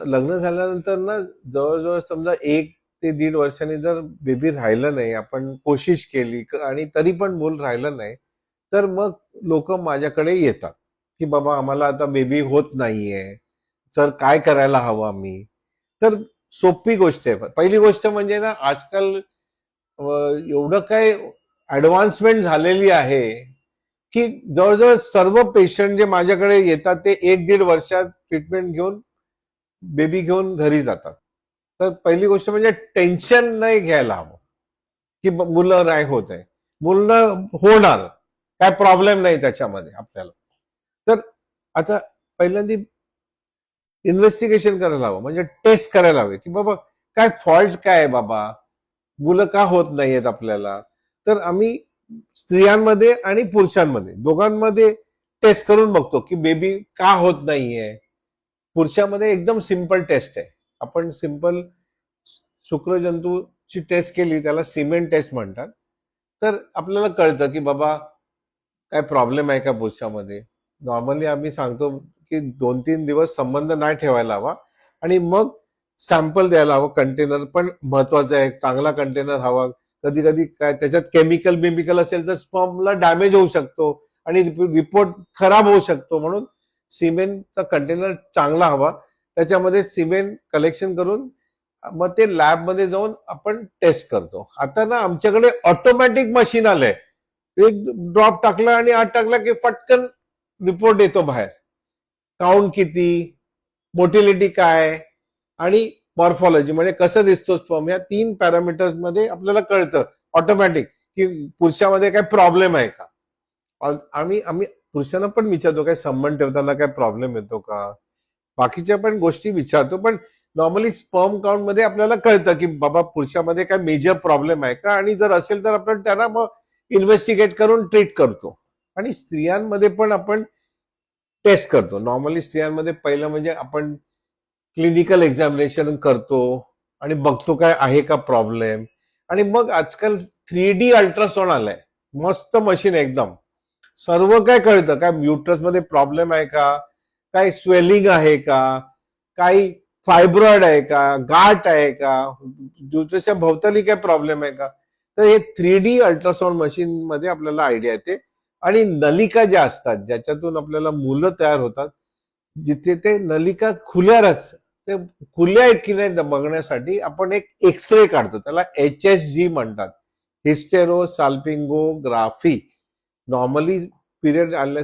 लग्न झाल्यानंतर ना जवळ-जवळ समजा 1 ते 1.5 वर्षांनी जर बेबी राहिलं नाही, आपण कोशिश केली आणि तरी पण मूल राहिलं नाही, तर मग लोकं माझ्याकडे येतात, की बाबा आम्हाला आता बेबी होत नाहीये. तर काय करायला हवं आम्ही? तर सोपी गोष्ट आहे. पहिली गोष्ट म्हणजे ना आजकाल एवढं काय ॲडव्हान्समेंट झालेली आहे, की जवळ-जवळ सर्व पेशंट जे माझ्याकडे येतात ते 1-1.5 वर्षात ट्रीटमेंट घेऊन बेबी घेऊन घरी जातात. तर पहिली गोष्ट म्हणजे टेन्शन नाही घ्यायला हवं, की मुलं नाही होत आहे. मुलं होणार. काय प्रॉब्लेम नाही त्याच्यामध्ये आपल्याला. तर आता पहिल्यांदा इन्व्हेस्टिगेशन करायला हवं. म्हणजे टेस्ट करायला हवे, की बाबा काय फॉल्ट काय आहे बाबा? मुलं का होत नाहीयेत आपल्याला? तर आम्ही स्त्रियांमध्ये आणि पुरुषांमध्ये दोघांमध्ये टेस्ट करून बघतो, की बेबी का होत नाहीये? पुरुषामध्ये एकदम सिंपल टेस्ट आहे. आपण सिंपल शुक्रजंतूची टेस्ट केली, त्याला सिमेंट टेस्ट म्हणतात. तर आपल्याला कळतं, की बाबा काय प्रॉब्लेम आहे का पुरुषामध्ये. नॉर्मली आम्ही सांगतो, की 2-3 दिवस संबंध नाही ठेवायला हवा आणि मग सॅम्पल द्यायला हवं. कंटेनर पण महत्वाचं आहे. चांगला कंटेनर हवा. कधी-कधी काय त्याच्यात केमिकल असेल तर स्पर्मला डॅमेज होऊ शकतो आणि रिपोर्ट खराब होऊ शकतो. म्हणून सिमेंटचा कंटेनर चांगला हवा. त्याच्यामध्ये सिमेंट कलेक्शन करून मग ते लॅबमध्ये जाऊन आपण टेस्ट करतो. आता ना आमच्याकडे ऑटोमॅटिक मशीन आलंय. एक ड्रॉप टाकला आणि आत टाकला की फटकन रिपोर्ट येतो बाहेर. काउंट किती, मोटिलिटी काय आणि मॉर्फॉलॉजी म्हणजे कसं दिसतो स्पर्म या 3 पॅरामीटर्स मध्ये आपल्याला कळतं ऑटोमॅटिक की पुरुषामध्ये काय प्रॉब्लेम आहे का. आम्ही आम्ही पुरुषांना पण विचारतो काय संबंध ठेवताना काय प्रॉब्लेम येतो का, बाकीच्या पण गोष्टी विचारतो. पण नॉर्मली स्पर्म काउंट मध्ये आपल्याला कळतं की बाबा पुरुषामध्ये काय मेजर प्रॉब्लेम आहे का आणि जर असेल तर आपण त्यांना मग इन्व्हेस्टिगेट करून ट्रीट करतो. आणि स्त्रियांमध्ये पण आपण टेस्ट करतो. नॉर्मली स्त्रियांमध्ये पहिलं म्हणजे आपण क्लिनिकल एक्झामिनेशन करतो आणि बघतो काय आहे का प्रॉब्लेम. आणि मग आजकाल 3D अल्ट्रासाऊंड आलाय. मस्त मशीन एकदम. सर्व काय कळतं. काय युट्रस मध्ये प्रॉब्लेम आहे का, काय स्वेलिंग आहे का, काही फायब्रॉइड आहे का, गाठ आहे का, युट्रसच्या भोवताली काय प्रॉब्लेम आहे का. तर हे 3D अल्ट्रासाऊंड मशीन मध्ये आपल्याला आयडिया येते. आणि नलिका ज्या असतात ज्याच्यातून आपल्याला मुलं तयार होतात, जिथे ते नलिका खुल्याच ते खुल्या आहेत की नाही बघण्यासाठी आपण एक एक्सरे काढतो. त्याला HSG म्हणतात, हिस्टेरो साल्पिंगोग्राफी. नॉर्मली पिरियड आल्या